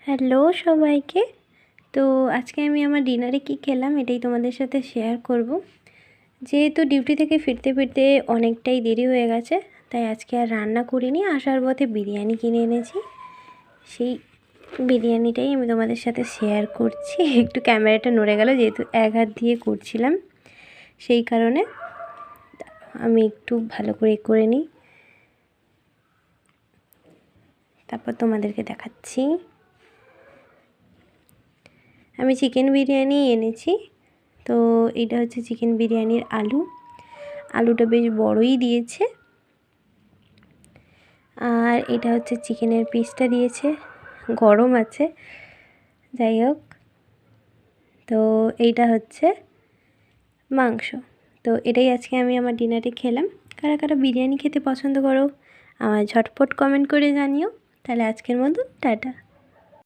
Hello সবাইকে। তো আজকে আমি আমার ডিনারে কি খেলাম এটাই তোমাদের সাথে শেয়ার করব। যেহেতু ডিউটি থেকে ফিরতে ফিরতে অনেকটাই দেরি হয়ে গেছে, তাই আজকে আর রান্না করিনি। আসার পথে বিরিয়ানি কিনে এনেছি, সেই বিরিয়ানিটাই আমি তোমাদের সাথে শেয়ার করছি। একটু ক্যামেরাটা নড়ে গেল, যেহেতু এক হাত দিয়ে করছিলাম, সেই কারণে আমি একটু ভালো করে নিই, তারপর তোমাদেরকে দেখাচ্ছি। আমি চিকেন বিরিয়ানি এনেছি। তো এটা হচ্ছে চিকেন বিরিয়ানির আলুটা বেশ বড়ই দিয়েছে। আর এটা হচ্ছে চিকেনের পিসটা দিয়েছে, গরম আছে, যাই হোক। তো এইটা হচ্ছে মাংস। তো এটাই আজকে আমি আমার ডিনারে খেলাম। কারা কারা বিরিয়ানি খেতে পছন্দ করো আমার ঝটপট কমেন্ট করে জানিও। তাহলে আজকের মতো টাটা।